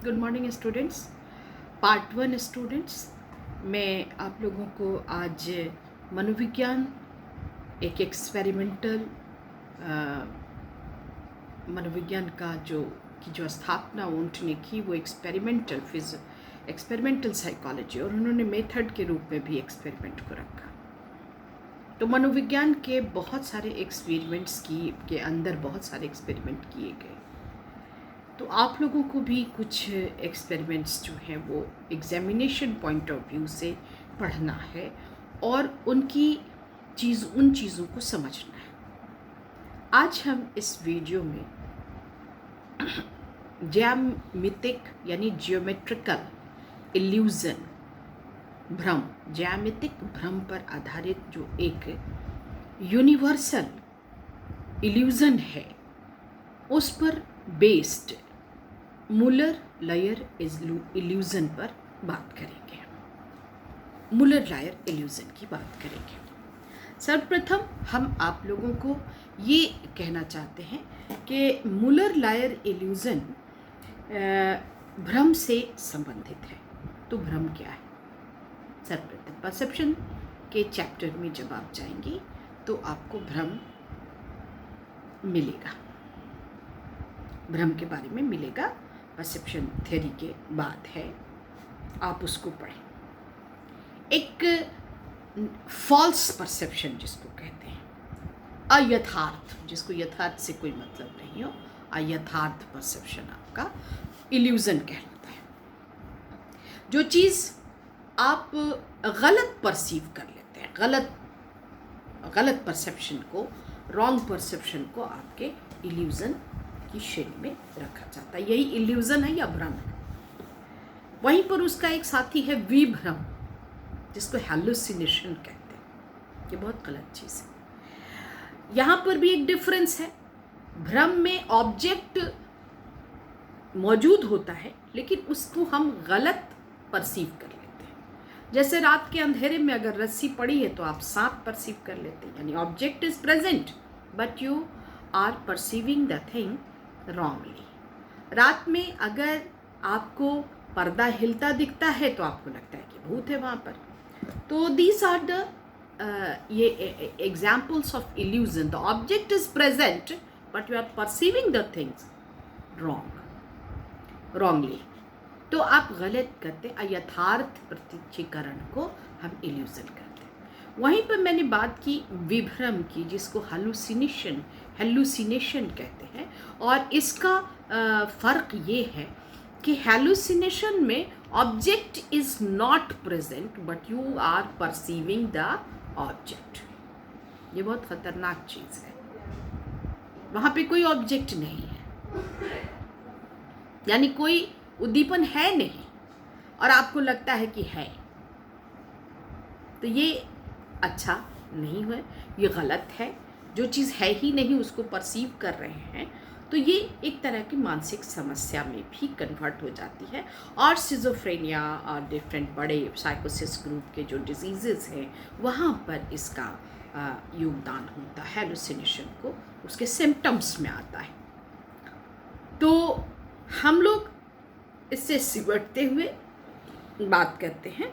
Good morning students. Part 1 students, मैं आप लोगों को आज मनोविज्ञान एक एक्सपेरिमेंटल मनोविज्ञान का जो स्थापना उन्होंने की वो एक्सपेरिमेंटल साइकोलॉजी, और उन्होंने मेथड के रूप में भी एक्सपेरिमेंट को रखा। तो मनोविज्ञान के बहुत सारे एक्सपेरिमेंट्स के अंदर बहुत सारे एक्सपेरिमेंट किए गए। तो आप लोगों को भी कुछ एक्सपेरिमेंट्स जो हैं वो एग्जामिनेशन पॉइंट ऑफ व्यू से पढ़ना है और उन चीज़ों को समझना है। आज हम इस वीडियो में ज्यामितिक यानी जियोमेट्रिकल इल्यूज़न भ्रम, ज्यामितिक भ्रम पर आधारित जो एक यूनिवर्सल इल्यूज़न है उस पर बेस्ड मुलर-लायर इल्यूज़न पर बात करेंगे। मुलर-लायर इल्यूज़न की बात करेंगे। सर्वप्रथम हम आप लोगों को ये कहना चाहते हैं कि मुलर-लायर इल्यूज़न भ्रम से संबंधित है। तो भ्रम क्या है? सर्वप्रथम परसेप्शन के चैप्टर में जब आप जाएंगे तो आपको भ्रम मिलेगा, भ्रम के बारे में मिलेगा। परसेप्शन थ्योरी के बाद है, आप उसको पढ़ें। एक फॉल्स परसेप्शन जिसको कहते हैं, अयथार्थ, जिसको यथार्थ से कोई मतलब नहीं हो, अयथार्थ परसेप्शन आपका इल्यूज़न कहलाता है। जो चीज़ आप गलत परसीव कर लेते हैं, गलत परसेप्शन को, रॉन्ग परसेप्शन को आपके इल्यूज़न की श्रेणी में रखा जाता है। यही इल्यूज़न है या भ्रम है। वहीं पर उसका एक साथी है विभ्रम, जिसको हैलुसिनेशन कहते हैं। ये बहुत गलत चीज़ है। यहाँ पर भी एक डिफरेंस है। भ्रम में ऑब्जेक्ट मौजूद होता है लेकिन उसको हम गलत परसीव कर लेते हैं। जैसे रात के अंधेरे में अगर रस्सी पड़ी है तो आप सांप परसीव कर लेते हैं, यानी object is present but you are perceiving the thing wrongly. रात में अगर आपको पर्दा हिलता दिखता है तो आपको लगता है कि भूत है वहाँ पर। तो दीज आर द ये examples of illusion. The object is present but you are perceiving the things wrongly. तो आप गलत करते, अयथार्थ प्रतीचीकरण को हम इल्यूजन करते हैं। वहीं पर मैंने बात की विभ्रम की, जिसको हेलुसिनेशन कहते हैं। और इसका फ़र्क ये है कि हेलुसिनेशन में object is not present but you are perceiving the object. ये बहुत खतरनाक चीज़ है। वहाँ पे कोई ऑब्जेक्ट नहीं है, यानी कोई उद्दीपन है नहीं और आपको लगता है कि है। तो ये अच्छा नहीं है, ये गलत है। जो चीज़ है ही नहीं उसको परसीव कर रहे हैं, तो ये एक तरह की मानसिक समस्या में भी कन्वर्ट हो जाती है। और सिजोफ्रेनिया और डिफरेंट बड़े साइकोसिस ग्रुप के जो डिजीज़ेस हैं वहाँ पर इसका योगदान होता है। हेलुसिनेशन को उसके सिम्टम्स में आता है। तो हम लोग इससे सिमटते हुए बात करते हैं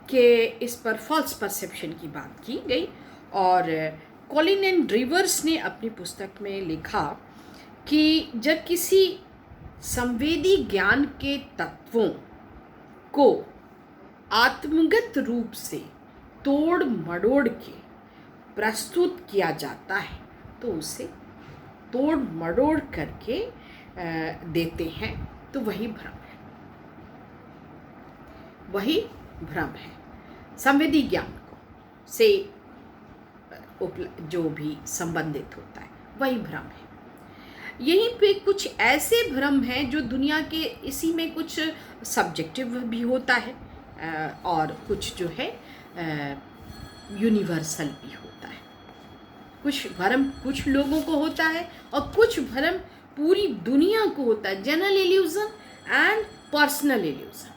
कि इस पर फॉल्स परसेप्शन की बात की गई। और कॉलिन एंड रिवर्स ने अपनी पुस्तक में लिखा कि जब किसी संवेदी ज्ञान के तत्वों को आत्मगत रूप से तोड़ मड़ोड़ के प्रस्तुत किया जाता है तो उसे तोड़ मड़ोड़ करके देते हैं, तो वही भ्रम है। संवेदी ज्ञान को से जो भी संबंधित होता है वही भ्रम है। यहीं पे कुछ ऐसे भ्रम हैं जो दुनिया के, इसी में कुछ सब्जेक्टिव भी होता है और कुछ जो है यूनिवर्सल भी होता है। कुछ भ्रम कुछ लोगों को होता है और कुछ भ्रम पूरी दुनिया को होता है। General illusion and personal illusion.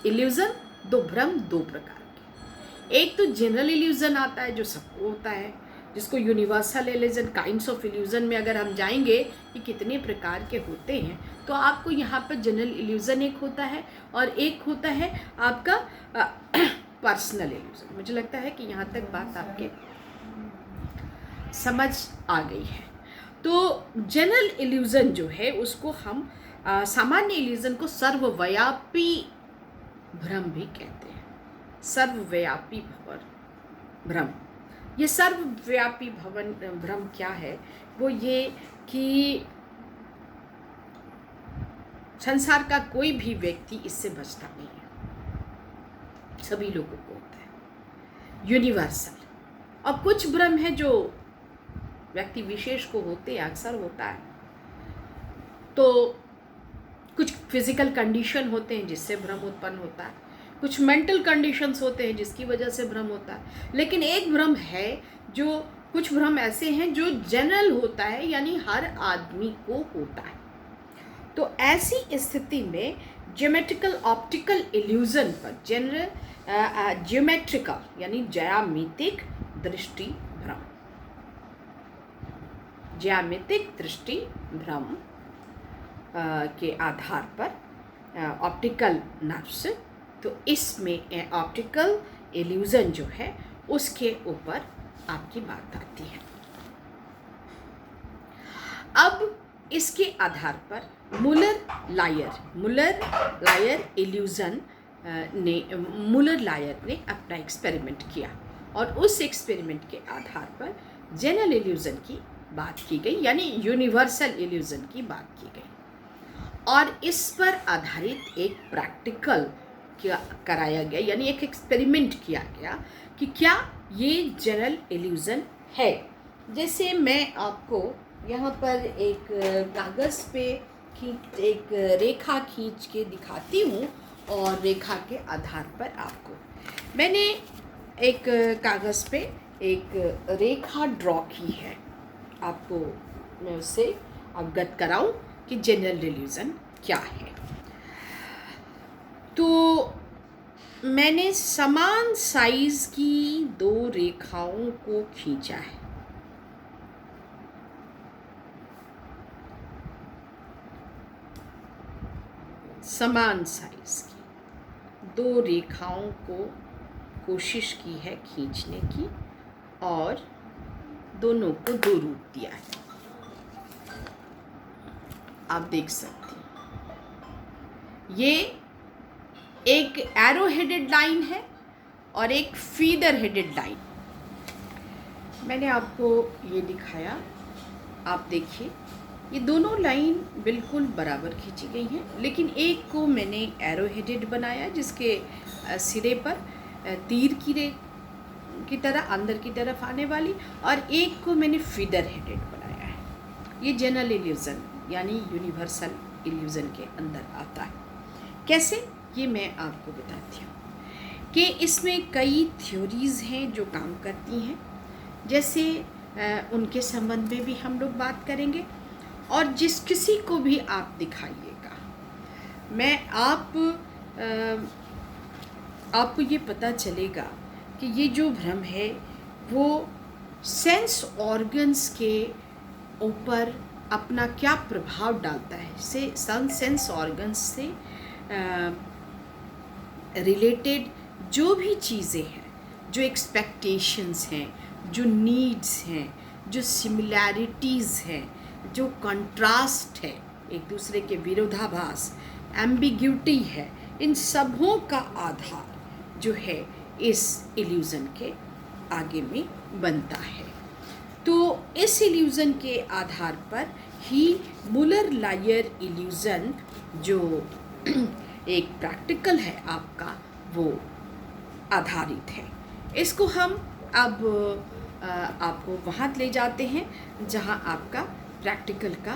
Illusion दो प्रकार के। एक तो जनरल इल्यूजन आता है जो सबको होता है, जिसको universal illusion, kinds of illusion में अगर हम जाएंगे कि कितने प्रकार के होते हैं, तो आपको यहाँ पर जनरल इल्यूजन एक होता है और एक होता है आपका पर्सनल इल्यूजन। मुझे लगता है कि यहाँ तक बात आपके समझ आ गई है। तो जनरल इल्यूजन जो है उसको हम सामान्य इल्यूजन को सर्वव्यापी भ्रम भी कहते हैं। सर्वव्यापी भ्रम, ये सर्वव्यापी भ्रम क्या है? वो ये कि संसार का कोई भी व्यक्ति इससे बचता नहीं है, सभी लोगों को होता है, यूनिवर्सल। और कुछ भ्रम है जो व्यक्ति विशेष को होते हैं, अक्सर होता है। तो कुछ फिजिकल कंडीशन होते हैं जिससे भ्रम उत्पन्न होता है, कुछ मेंटल कंडीशंस होते हैं जिसकी वजह से भ्रम होता है। लेकिन एक भ्रम है जो, कुछ भ्रम ऐसे हैं जो जनरल होता है, यानी हर आदमी को होता है। तो ऐसी स्थिति में ज्योमेट्रिकल ऑप्टिकल इल्यूजन पर ज्योमेट्रिकल यानी ज्यामितिक दृष्टि भ्रम, ज्यामितिक दृष्टि भ्रम के आधार पर ऑप्टिकल नर्व्स, तो इसमें ऑप्टिकल इल्यूजन जो है उसके ऊपर आपकी बात आती है। अब इसके आधार पर मुलर लायर इल्यूजन मुलर लायर ने अपना एक्सपेरिमेंट किया और उस एक्सपेरिमेंट के आधार पर जनरल इल्यूजन की बात की गई, यानी यूनिवर्सल इल्यूजन की बात की गई। और इस पर आधारित एक प्रैक्टिकल कराया गया, यानी एक एक्सपेरिमेंट किया गया कि क्या ये जनरल इल्यूजन है। जैसे मैं आपको यहाँ पर एक कागज़ पे एक रेखा खींच के दिखाती हूँ और रेखा के आधार पर आपको मैंने एक कागज़ पे एक रेखा ड्रॉ की है, आपको मैं उससे अवगत कराऊं कि जनरल इल्यूजन क्या है। तो मैंने समान साइज की दो रेखाओं को खींचा है, समान साइज की दो रेखाओं को कोशिश की है खींचने की और दोनों को दो रूप दिया है। आप देख सकते हैं ये एक एरो हेडेड लाइन है और एक फीडर हेडेड लाइन। मैंने आपको ये दिखाया, आप देखिए ये दोनों लाइन बिल्कुल बराबर खींची गई हैं, लेकिन एक को मैंने एरो हेडेड बनाया जिसके सिरे पर तीर की तरह अंदर की तरफ आने वाली, और एक को मैंने फीडर हेडेड बनाया है। ये जनरल इल्यूजन यानी यूनिवर्सल इल्यूजन के अंदर आता है। कैसे, ये मैं आपको बताती हूँ कि इसमें कई थ्योरीज़ हैं जो काम करती हैं, जैसे उनके संबंध में भी हम लोग बात करेंगे। और जिस किसी को भी आप दिखाइएगा, मैं आपको ये पता चलेगा कि ये जो भ्रम है वो सेंस ऑर्गन्स के ऊपर अपना क्या प्रभाव डालता है, से सेंस ऑर्गन्स से रिलेटेड जो भी चीज़ें हैं, जो एक्सपेक्टेशंस हैं, जो नीड्स हैं, जो सिमिलैरिटीज़ हैं, जो कंट्रास्ट है, एक दूसरे के विरोधाभास, एम्बिग्यूटी है, इन सबों का आधार जो है इस इल्यूज़न के आगे में बनता है। तो इस इल्यूज़न के आधार पर ही मुलर लायर इल्यूज़न जो एक प्रैक्टिकल है आपका, वो आधारित है। इसको हम अब आपको वहाँ ले जाते हैं जहाँ आपका प्रैक्टिकल का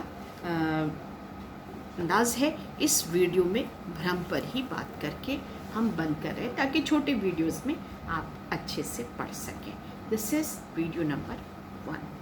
अंदाज़ है। इस वीडियो में भ्रम पर ही बात करके हम बंद कर रहे हैं ताकि छोटे वीडियोस में आप अच्छे से पढ़ सकें। This is video number 1।